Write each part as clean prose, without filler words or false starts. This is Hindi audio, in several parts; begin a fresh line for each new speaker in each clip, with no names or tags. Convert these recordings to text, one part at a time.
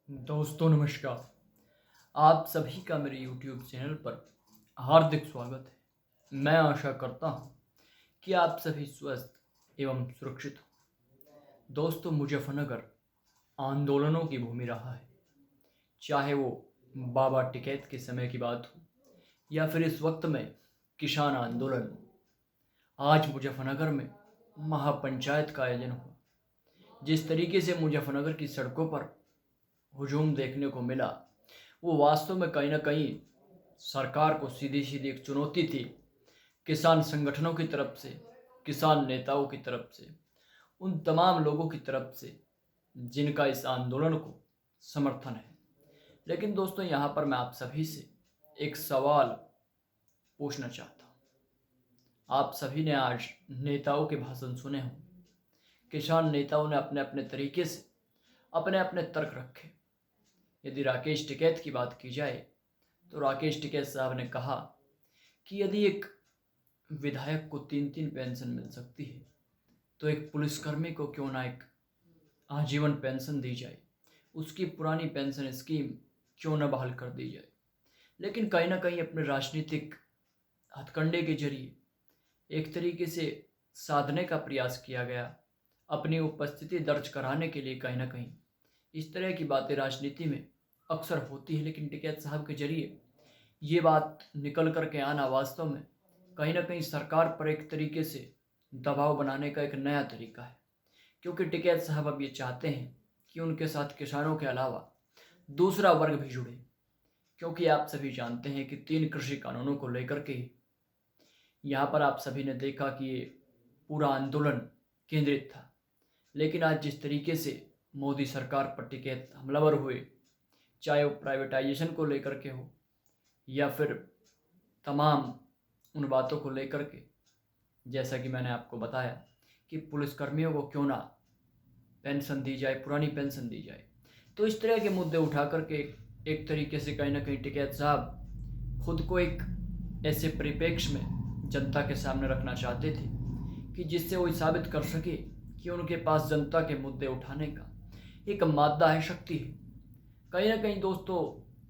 दोस्तों नमस्कार। आप सभी का मेरे YouTube चैनल पर हार्दिक स्वागत है। मैं आशा करता हूँ कि आप सभी स्वस्थ एवं सुरक्षित हो। दोस्तों, मुजफ्फरनगर आंदोलनों की भूमि रहा है। चाहे वो बाबा टिकैत के समय की बात हो या फिर इस वक्त में किसान आंदोलन हो। आज मुजफ्फरनगर में महापंचायत का आयोजन हुआ। जिस तरीके से मुजफ्फरनगर की सड़कों पर हुजूम देखने को मिला, वो वास्तव में कहीं ना कहीं सरकार को सीधी सीधी एक चुनौती थी। किसान संगठनों की तरफ से, किसान नेताओं की तरफ से, उन तमाम लोगों की तरफ से जिनका इस आंदोलन को समर्थन है। लेकिन दोस्तों, यहाँ पर मैं आप सभी से एक सवाल पूछना चाहता हूँ। आप सभी ने आज नेताओं के भाषण सुने हों। किसान नेताओं ने अपने अपने तरीके से अपने अपने तर्क रखे। यदि राकेश टिकैत की बात की जाए तो राकेश टिकैत साहब ने कहा कि यदि एक विधायक को 3-3 पेंशन मिल सकती है तो एक पुलिसकर्मी को क्यों ना एक आजीवन पेंशन दी जाए, उसकी पुरानी पेंशन स्कीम क्यों न बहाल कर दी जाए। लेकिन कहीं ना कहीं अपने राजनीतिक हथकंडे के जरिए एक तरीके से साधने का प्रयास किया गया, अपनी उपस्थिति दर्ज कराने के लिए। कहीं ना कहीं इस तरह की बातें राजनीति में अक्सर होती है, लेकिन टिकैत साहब के जरिए ये बात निकल कर के आना वास्तव में कहीं ना कहीं सरकार पर एक तरीके से दबाव बनाने का एक नया तरीका है। क्योंकि टिकैत साहब अब ये चाहते हैं कि उनके साथ किसानों के अलावा दूसरा वर्ग भी जुड़े। क्योंकि आप सभी जानते हैं कि 3 कृषि कानूनों को लेकर के यहाँ पर आप सभी ने देखा कि ये पूरा आंदोलन केंद्रित था। लेकिन आज जिस तरीके से मोदी सरकार पर टिकैत हमलावर हुए, चाहे वो प्राइवेटाइजेशन को लेकर के हो या फिर तमाम उन बातों को लेकर के, जैसा कि मैंने आपको बताया कि पुलिसकर्मियों को क्यों ना पेंशन दी जाए, पुरानी पेंशन दी जाए, तो इस तरह के मुद्दे उठा करके एक तरीके से कहीं ना कहीं टिकैत साहब खुद को एक ऐसे परिप्रेक्ष्य में जनता के सामने रखना चाहते थे कि जिससे वो साबित कर सके कि उनके पास जनता के मुद्दे उठाने का एक मादा है, शक्ति है। कहीं ना कहीं दोस्तों,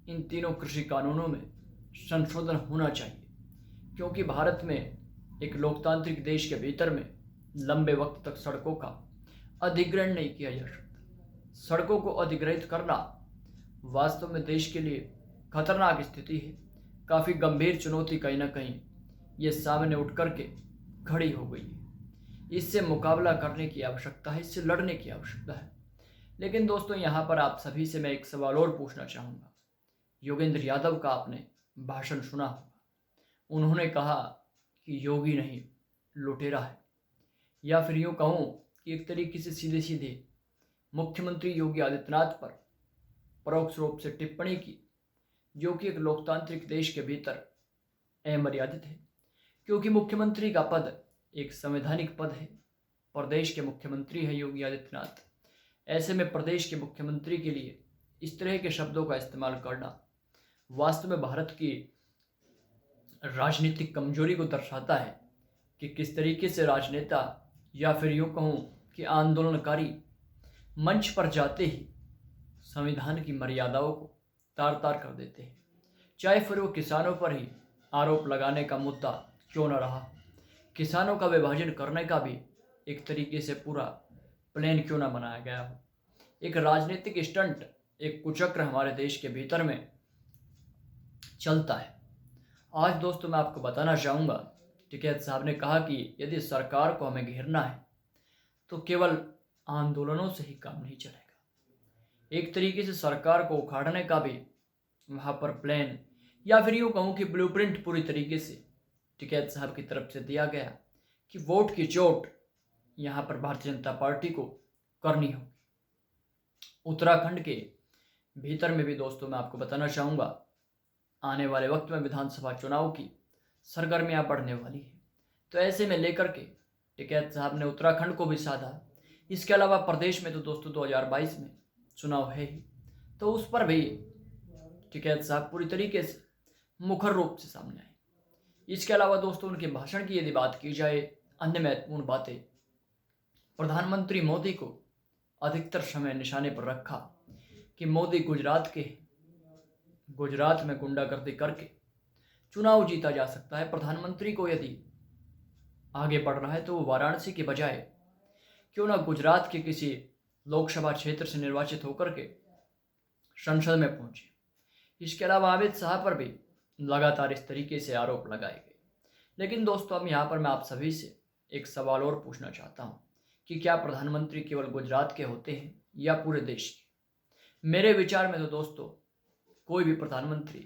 इन तीनों कृषि कानूनों में संशोधन होना चाहिए। क्योंकि भारत में एक लोकतांत्रिक देश के भीतर में लंबे वक्त तक सड़कों का अधिग्रहण नहीं किया जा सकता। सड़कों को अधिग्रहित करना वास्तव में देश के लिए खतरनाक स्थिति है। काफ़ी गंभीर चुनौती कहीं ना कहीं ये सामने उठ करके खड़ी हो गई है। इससे मुकाबला करने की आवश्यकता है, इससे लड़ने की आवश्यकता है। लेकिन दोस्तों, यहाँ पर आप सभी से मैं एक सवाल और पूछना चाहूँगा। योगेंद्र यादव का आपने भाषण सुना होगा। उन्होंने कहा कि योगी नहीं लुटेरा है, या फिर यूँ कहूँ कि एक तरीके से सीधे सीधे मुख्यमंत्री योगी आदित्यनाथ पर परोक्ष रूप से टिप्पणी की, जो कि एक लोकतांत्रिक देश के भीतर अमर्यादित है। क्योंकि मुख्यमंत्री का पद एक संवैधानिक पद है, प्रदेश के मुख्यमंत्री है योगी आदित्यनाथ। ऐसे में प्रदेश के मुख्यमंत्री के लिए इस तरह के शब्दों का इस्तेमाल करना वास्तव में भारत की राजनीतिक कमजोरी को दर्शाता है कि किस तरीके से राजनेता या फिर यूँ कहूँ कि आंदोलनकारी मंच पर जाते ही संविधान की मर्यादाओं को तार तार कर देते हैं। चाहे फिर वो किसानों पर ही आरोप लगाने का मुद्दा क्यों न रहा, किसानों का विभाजन करने का भी एक तरीके से पूरा प्लान क्यों ना बनाया गया हो। एक राजनीतिक स्टंट, एक कुचक्र हमारे देश के भीतर में चलता है। आज दोस्तों, मैं आपको बताना चाहूँगा, टिकैत साहब ने कहा कि यदि सरकार को हमें घेरना है तो केवल आंदोलनों से ही काम नहीं चलेगा। एक तरीके से सरकार को उखाड़ने का भी वहाँ पर प्लान या फिर यूँ कहूँ कि ब्लूप्रिंट पूरी तरीके से टिकैत साहब की तरफ से दिया गया कि वोट की चोट यहाँ पर भारतीय जनता पार्टी को करनी होगी। उत्तराखंड के भीतर में भी दोस्तों, मैं आपको बताना चाहूँगा, आने वाले वक्त में विधानसभा चुनाव की सरगर्मियाँ बढ़ने वाली है। तो ऐसे में लेकर के टिकैत साहब ने उत्तराखंड को भी साधा। इसके अलावा प्रदेश में तो दोस्तों 2022 में चुनाव है ही, तो उस पर भी टिकैत साहब पूरी तरीके से मुखर रूप से सामने आए। इसके अलावा दोस्तों, उनके भाषण की यदि बात की जाए, अन्य महत्वपूर्ण बातें, प्रधानमंत्री मोदी को अधिकतर समय निशाने पर रखा कि मोदी गुजरात में गुंडागर्दी करके चुनाव जीता जा सकता है। प्रधानमंत्री को यदि आगे बढ़ रहा है तो वो वाराणसी के बजाय क्यों ना गुजरात के किसी लोकसभा क्षेत्र से निर्वाचित होकर के संसद में पहुंचे। इसके अलावा अमित शाह पर भी लगातार इस तरीके से आरोप लगाए गए। लेकिन दोस्तों, अब यहाँ पर मैं आप सभी से एक सवाल और पूछना चाहता हूँ कि क्या प्रधानमंत्री केवल गुजरात के होते हैं या पूरे देश के? मेरे विचार में तो दोस्तों, कोई भी प्रधानमंत्री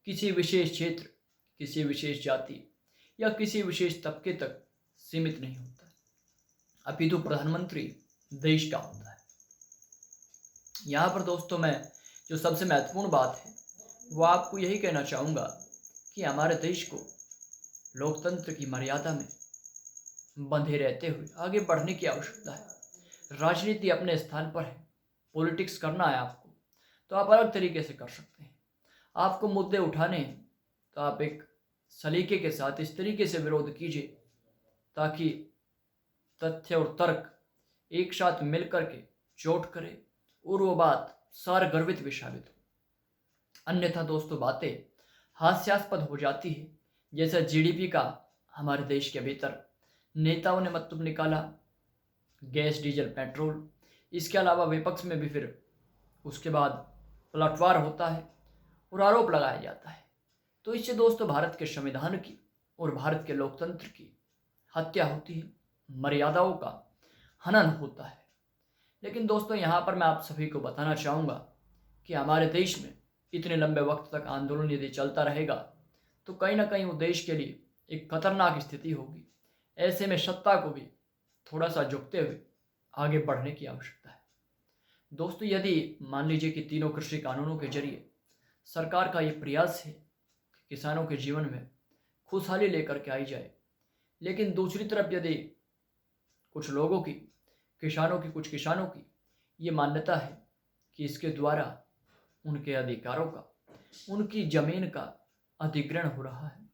किसी विशेष क्षेत्र, किसी विशेष जाति या किसी विशेष तबके तक सीमित नहीं होता है, अपितु प्रधानमंत्री देश का होता है। यहाँ पर दोस्तों, मैं जो सबसे महत्वपूर्ण बात है वो आपको यही कहना चाहूँगा कि हमारे देश को लोकतंत्र की मर्यादा में बंधे रहते हुए आगे बढ़ने की आवश्यकता है। राजनीति अपने स्थान पर है, पॉलिटिक्स करना है आपको तो आप अलग तरीके से कर सकते हैं। आपको मुद्दे उठाने हैं तो आप एक सलीके के साथ इस तरीके से विरोध कीजिए ताकि तथ्य और तर्क एक साथ मिलकर के चोट करे और वो बात सारगर्भित भी साबित हो। अन्यथा दोस्तों, बातें हास्यास्पद हो जाती है। जैसा जीडीपी का हमारे देश के भीतर नेताओं ने मतलब निकाला, गैस डीजल पेट्रोल, इसके अलावा विपक्ष में भी फिर उसके बाद पलटवार होता है और आरोप लगाया जाता है। तो इससे दोस्तों भारत के संविधान की और भारत के लोकतंत्र की हत्या होती है, मर्यादाओं का हनन होता है। लेकिन दोस्तों, यहाँ पर मैं आप सभी को बताना चाहूँगा कि हमारे देश में इतने लंबे वक्त तक आंदोलन यदि चलता रहेगा तो कहीं ना कहीं वो देश के लिए एक खतरनाक स्थिति होगी। ऐसे में सत्ता को भी थोड़ा सा झुकते हुए आगे बढ़ने की आवश्यकता है। दोस्तों, यदि मान लीजिए कि तीनों कृषि कानूनों के जरिए सरकार का ये प्रयास है कि किसानों के जीवन में खुशहाली लेकर के आई जाए, लेकिन दूसरी तरफ यदि कुछ लोगों की, कुछ किसानों की ये मान्यता है कि इसके द्वारा उनके अधिकारों का, उनकी जमीन का अधिग्रहण हो रहा है,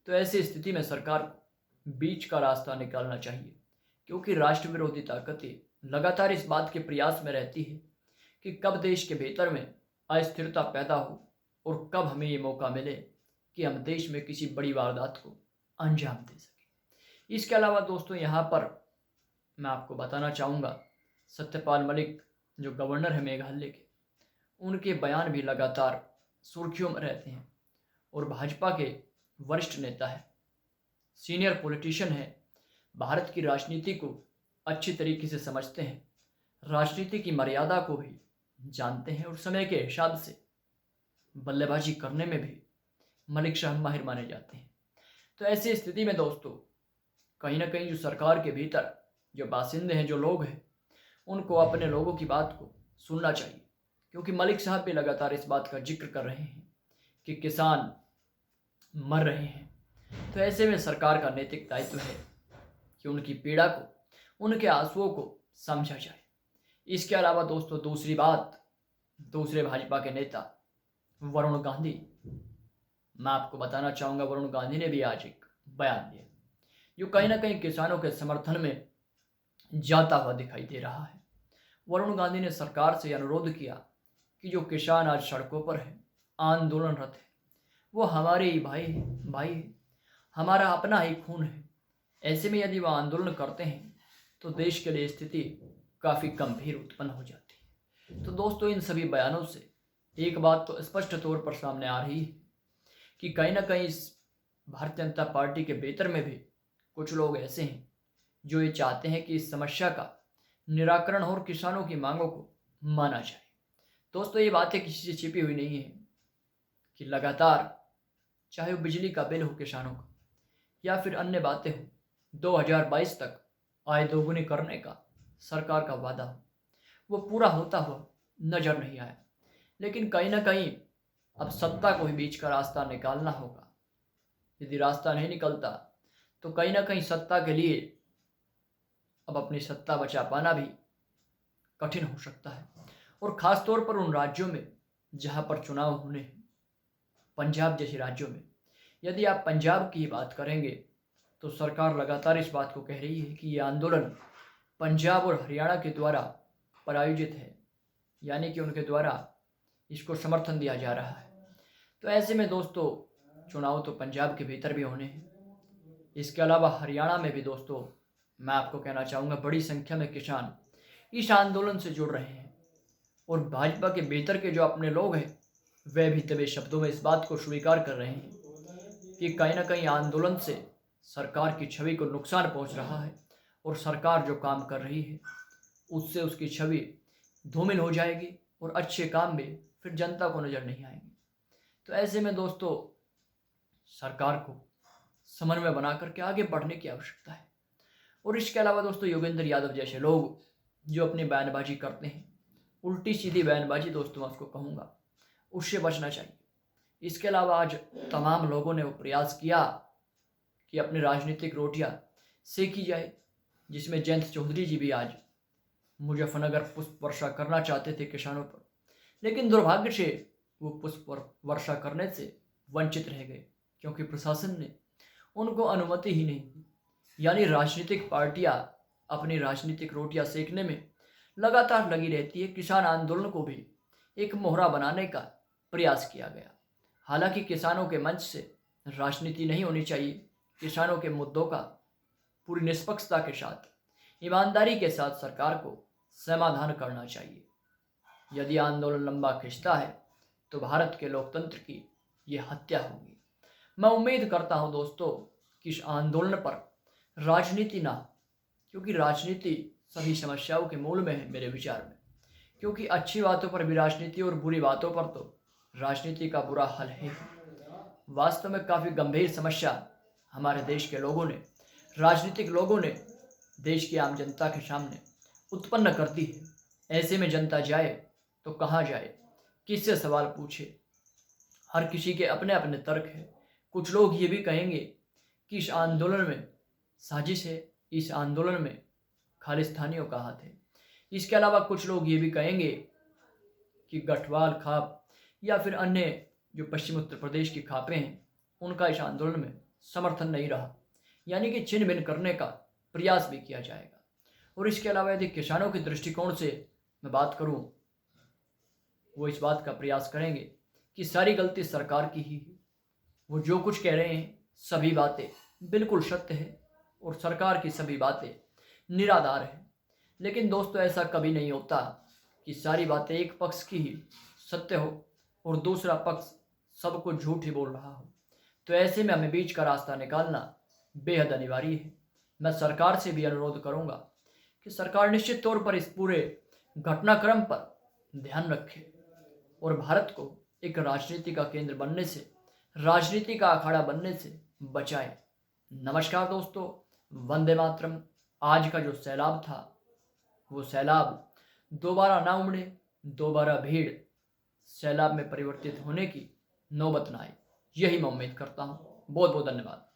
तो ऐसी स्थिति में सरकार को बीच का रास्ता निकालना चाहिए। क्योंकि राष्ट्र विरोधी ताकतें लगातार इस बात के प्रयास में रहती है कि कब देश के भीतर में अस्थिरता पैदा हो और कब हमें ये मौका मिले कि हम देश में किसी बड़ी वारदात को अंजाम दे सकें। इसके अलावा दोस्तों, यहाँ पर मैं आपको बताना चाहूँगा, सत्यपाल मलिक जो गवर्नर है मेघालय के, उनके बयान भी लगातार सुर्खियों में रहते हैं और भाजपा के वरिष्ठ नेता है, सीनियर पॉलिटिशियन है, भारत की राजनीति को अच्छी तरीके से समझते हैं, राजनीति की मर्यादा को भी जानते हैं और समय के हिसाब से बल्लेबाजी करने में भी मलिक साहब माहिर माने जाते हैं। तो ऐसी स्थिति में दोस्तों, कहीं ना कहीं जो सरकार के भीतर जो बासिंदे हैं, जो लोग हैं, उनको अपने लोगों की बात को सुनना चाहिए। क्योंकि मलिक साहब भी लगातार इस बात का जिक्र कर रहे हैं कि किसान मर रहे हैं। तो ऐसे में सरकार का नैतिक दायित्व है कि उनकी पीड़ा को, उनके आंसुओं को समझा जाए। इसके अलावा दोस्तों, दूसरी बात, दूसरे भाजपा के नेता वरुण गांधी, मैं आपको बताना चाहूँगा, वरुण गांधी ने भी आज एक बयान दिया जो कहीं ना कहीं किसानों के समर्थन में जाता हुआ दिखाई दे रहा है। वरुण गांधी ने सरकार से अनुरोध किया कि जो किसान आज सड़कों पर है, आंदोलनरत है, वो हमारे ही भाई है, हमारा अपना ही खून है। ऐसे में यदि वह आंदोलन करते हैं तो देश के लिए स्थिति काफ़ी गंभीर उत्पन्न हो जाती है। तो दोस्तों, इन सभी बयानों से एक बात तो स्पष्ट तौर पर सामने आ रही है कि कहीं ना कहीं इस भारतीय जनता पार्टी के भीतर में भी कुछ लोग ऐसे हैं जो ये चाहते हैं कि इस समस्या का निराकरण और किसानों की मांगों को माना जाए। दोस्तों, ये बातें किसी से छिपी हुई नहीं है कि लगातार, चाहे वो बिजली का बिल हो किसानों का या फिर अन्य बातें हो, 2022 तक आय दोगुनी करने का सरकार का वादा हो, वो पूरा होता हुआ नजर नहीं आया। लेकिन कहीं ना कहीं अब सत्ता को ही बीच का रास्ता निकालना होगा। यदि रास्ता नहीं निकलता तो कहीं ना कहीं सत्ता के लिए अब अपनी सत्ता बचा पाना भी कठिन हो सकता है। और ख़ास तौर पर उन राज्यों में जहाँ पर चुनाव होने हैं, पंजाब जैसे राज्यों में, यदि आप पंजाब की बात करेंगे तो सरकार लगातार इस बात को कह रही है कि ये आंदोलन पंजाब और हरियाणा के द्वारा प्रायोजित है, यानी कि उनके द्वारा इसको समर्थन दिया जा रहा है। तो ऐसे में दोस्तों चुनाव तो पंजाब के भीतर भी होने हैं, इसके अलावा हरियाणा में भी दोस्तों मैं आपको कहना चाहूँगा बड़ी संख्या में किसान इस आंदोलन से जुड़ रहे हैं और भाजपा के भीतर के जो अपने लोग हैं वे भी दबे शब्दों में इस बात को स्वीकार कर रहे हैं कि कहीं ना कहीं आंदोलन से सरकार की छवि को नुकसान पहुंच रहा है और सरकार जो काम कर रही है उससे उसकी छवि धूमिल हो जाएगी और अच्छे काम में फिर जनता को नज़र नहीं आएंगे। तो ऐसे में दोस्तों सरकार को समन्वय बना करके आगे बढ़ने की आवश्यकता है। और इसके अलावा दोस्तों योगेंद्र यादव जैसे लोग जो अपनी बयानबाजी करते हैं, उल्टी सीधी बयानबाजी दोस्तों मैं उसको कहूँगा, उससे बचना चाहिए। इसके अलावा आज तमाम लोगों ने वो प्रयास किया कि अपनी राजनीतिक रोटियां सेकी जाए, जिसमें जयंत चौधरी जी भी आज मुजफ्फरनगर पुष्प वर्षा करना चाहते थे किसानों पर, लेकिन दुर्भाग्य से वो पुष्प वर्षा करने से वंचित रह गए क्योंकि प्रशासन ने उनको अनुमति ही नहीं दी। यानी राजनीतिक पार्टियां अपनी राजनीतिक रोटियां सेकने में लगातार लगी रहती है। किसान आंदोलन को भी एक मोहरा बनाने का प्रयास किया गया। हालांकि किसानों के मंच से राजनीति नहीं होनी चाहिए। किसानों के मुद्दों का पूरी निष्पक्षता के साथ, ईमानदारी के साथ सरकार को समाधान करना चाहिए। यदि आंदोलन लंबा खिंचता है तो भारत के लोकतंत्र की ये हत्या होगी। मैं उम्मीद करता हूं दोस्तों कि इस आंदोलन पर राजनीति ना, क्योंकि राजनीति सभी समस्याओं के मूल में है मेरे विचार में। क्योंकि अच्छी बातों पर भी राजनीति और बुरी बातों पर तो राजनीति का बुरा हल है। वास्तव में काफ़ी गंभीर समस्या हमारे देश के लोगों ने, राजनीतिक लोगों ने देश की आम जनता के सामने उत्पन्न कर दी है। ऐसे में जनता जाए तो कहाँ जाए, किससे सवाल पूछे? हर किसी के अपने अपने तर्क हैं। कुछ लोग ये भी कहेंगे कि इस आंदोलन में साजिश है, इस आंदोलन में खालिस्तानियों का हाथ है। इसके अलावा कुछ लोग ये भी कहेंगे कि गढ़वाल खाप या फिर अन्य जो पश्चिम उत्तर प्रदेश की खापें हैं उनका इस आंदोलन में समर्थन नहीं रहा, यानी कि छिन भिन करने का प्रयास भी किया जाएगा। और इसके अलावा यदि किसानों के दृष्टिकोण से मैं बात करूं, वो इस बात का प्रयास करेंगे कि सारी गलती सरकार की ही है। वो जो कुछ कह रहे हैं सभी बातें बिल्कुल सत्य है और सरकार की सभी बातें निराधार है। लेकिन दोस्तों ऐसा कभी नहीं होता कि सारी बातें एक पक्ष की ही सत्य हो और दूसरा पक्ष सबको झूठ ही बोल रहा हो। तो ऐसे में हमें बीच का रास्ता निकालना बेहद अनिवार्य है। मैं सरकार से भी अनुरोध करूंगा कि सरकार निश्चित तौर पर इस पूरे घटनाक्रम पर ध्यान रखे और भारत को एक राजनीति का केंद्र बनने से, राजनीति का अखाड़ा बनने से बचाए। नमस्कार दोस्तों, वंदे मातरम। आज का जो सैलाब था वो सैलाब दोबारा ना उमड़े, दोबारा भीड़ सैलाब में परिवर्तित होने की नौबत ना आए, यही मैं उम्मीद करता हूँ। बहुत बहुत धन्यवाद।